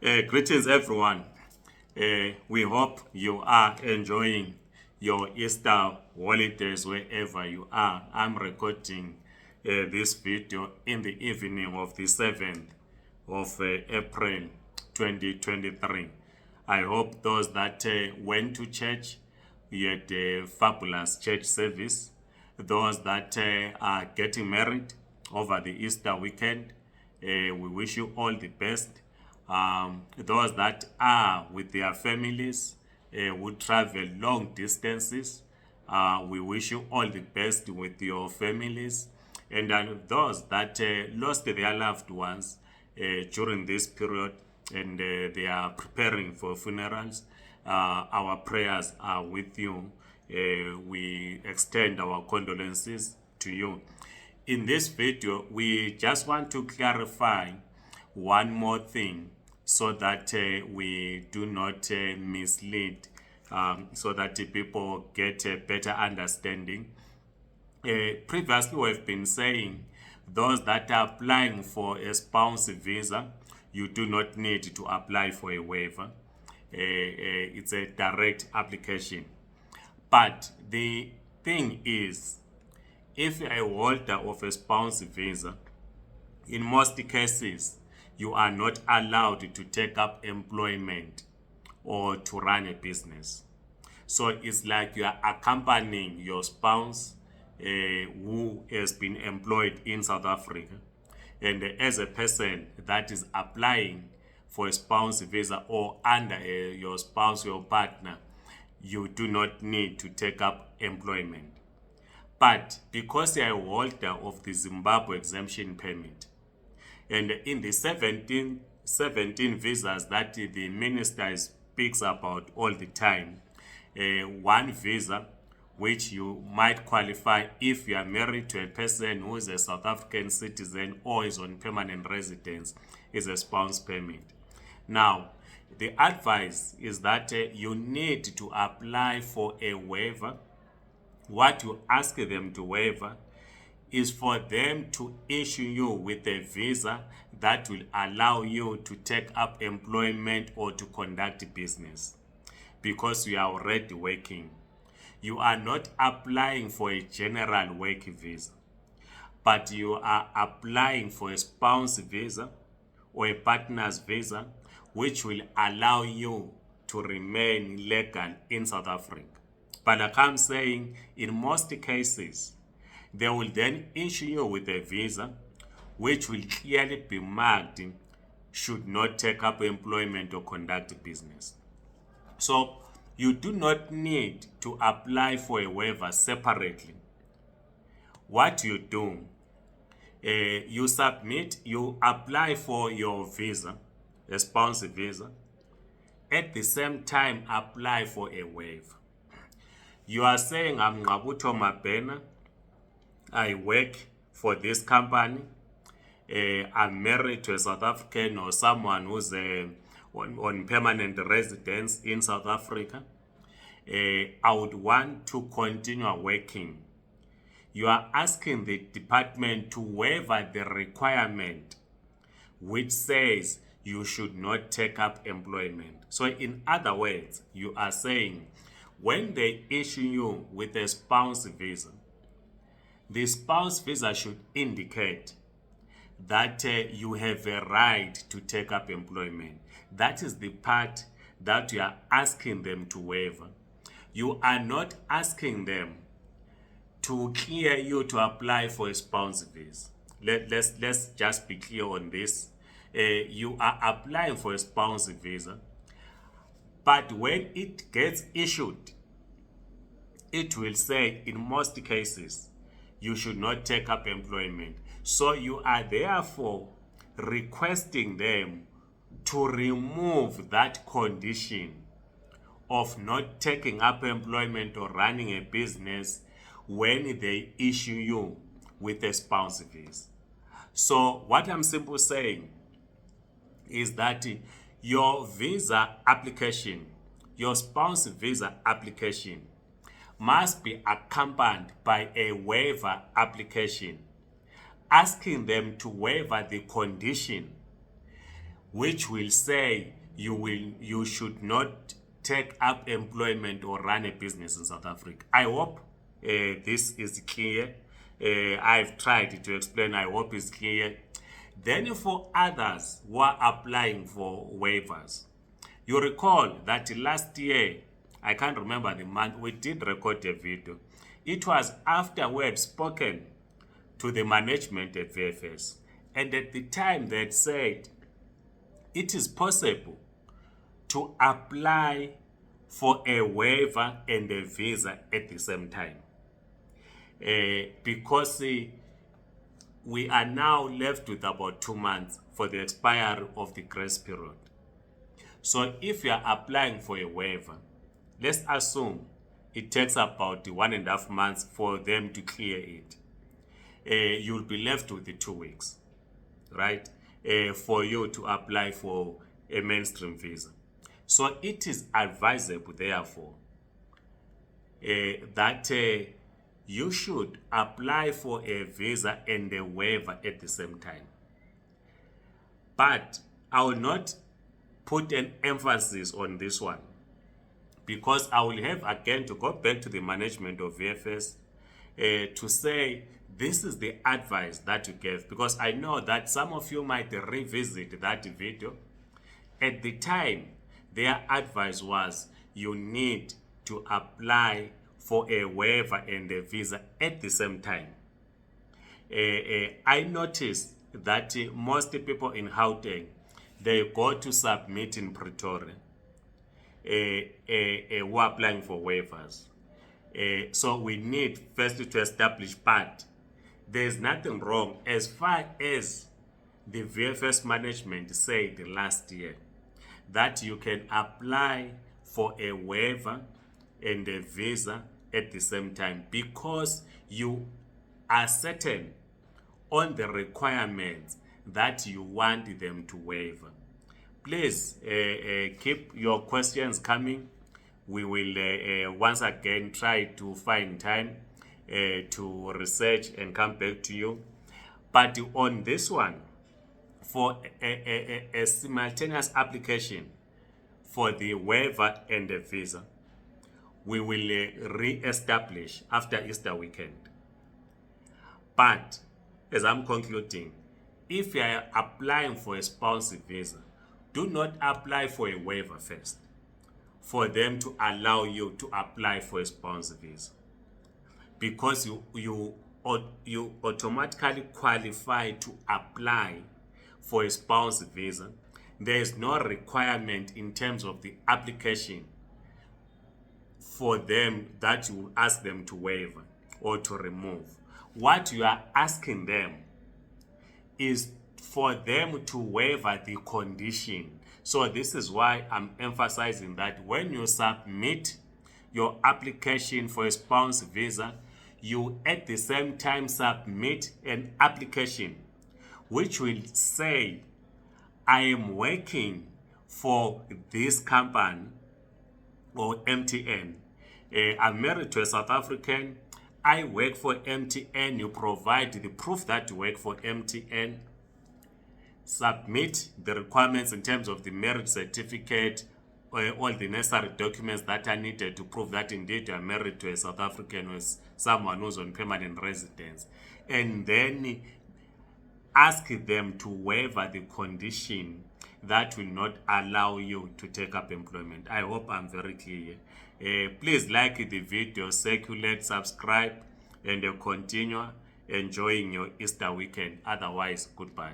Greetings, everyone. We hope you are enjoying your Easter holidays wherever you are. I'm recording this video in the evening of the 7th of April 2023. I hope those that went to church, you had a fabulous church service. Those that are getting married over the Easter weekend, we wish you all the best. Those that are with their families who travel long distances, we wish you all the best with your families. And those that lost their loved ones during this period and they are preparing for funerals, our prayers are with you. We extend our condolences to you. In this video, we just want to clarify one more thing so that we do not mislead, so that people get a better understanding. Previously, we've been saying those that are applying for a spouse visa, you do not need to apply for a waiver. It's a direct application. But the thing is, if you're a holder of a spouse visa, in most cases, you are not allowed to take up employment or to run a business. So it's like you are accompanying your spouse who has been employed in South Africa. And as a person that is applying for a spouse visa or under your spouse, your partner, you do not need to take up employment. But because you are a holder of the Zimbabwe exemption permit, and in the 17 visas that the minister speaks about all the time, one visa which you might qualify if you are married to a person who is a South African citizen or is on permanent residence is a spouse permit. Now, the advice is that you need to apply for a waiver. What you ask them to waiver is for them to issue you with a visa that will allow you to take up employment or to conduct business because you are already working. You are not applying for a general work visa, but you are applying for a spouse visa or a partner's visa which will allow you to remain legal in South Africa. But like I'm saying, in most cases, they will then issue you with a visa which will clearly be marked should not take up employment or conduct business. So you do not need to apply for a waiver separately. What you do, you apply for your visa, a spouse visa, at the same time apply for a waiver. You are saying, I'm Ngabuto Mabena, I work for this company, I'm married to a South African or someone who's on permanent residence in South Africa. I would want to continue working. You are asking the department to waiver the requirement which says you should not take up employment. So in other words, you are saying when they issue you with a spouse visa, the spouse visa should indicate that you have a right to take up employment. That is the part that you are asking them to waiver. You are not asking them to clear you to apply for a spouse visa. Let's just be clear on this. You are applying for a spouse visa, but when it gets issued, it will say in most cases, you should not take up employment. So you are therefore requesting them to remove that condition of not taking up employment or running a business when they issue you with a spouse visa. So what I'm simply saying is that your visa application, your spouse visa application, must be accompanied by a waiver application, asking them to waiver the condition which will say you should not take up employment or run a business in South Africa. I hope this is clear. I've tried to explain. I hope it's clear. Then for others who are applying for waivers, you recall that last year, I can't remember the month, we did record a video. It was after we had spoken to the management at VFS. And at the time they had said, it is possible to apply for a waiver and a visa at the same time. Because we are now left with about 2 months for the expiry of the grace period. So if you are applying for a waiver, let's assume it takes about 1.5 months for them to clear it. You'll be left with the 2 weeks, right? For you to apply for a mainstream visa. So it is advisable, therefore, that you should apply for a visa and a waiver at the same time. But I will not put an emphasis on this one, because I will have again to go back to the management of VFS to say this is the advice that you gave, because I know that some of you might revisit that video. At the time, their advice was you need to apply for a waiver and a visa at the same time. I noticed that most people in Gauteng, they go to submit in Pretoria who are applying for waivers. So we need first to establish, but there's nothing wrong as far as the VFS management said last year that you can apply for a waiver and a visa at the same time, because you are certain on the requirements that you want them to waiver. Please keep your questions coming. We will once again try to find time to research and come back to you. But on this one, for a simultaneous application for the waiver and the visa, we will re-establish after Easter weekend. But as I'm concluding, if you are applying for a spouse visa, do not apply for a waiver first for them to allow you to apply for a spouse visa, because you automatically qualify to apply for a spouse visa. There is no requirement in terms of the application for them that you ask them to waive or to remove. What you are asking them is for them to waiver the condition. So this is why I'm emphasizing that when you submit your application for a spouse visa, you at the same time submit an application which will say, I am working for this company or MTN. I'm married to a South African. I work for MTN. You provide the proof that you work for MTN. Submit the requirements in terms of the marriage certificate, all the necessary documents that are needed to prove that indeed you are married to a South African or someone who's on permanent residence. And then ask them to waiver the condition that will not allow you to take up employment. I hope I'm very clear. Please like the video, circulate, subscribe, and continue enjoying your Easter weekend. Otherwise, goodbye.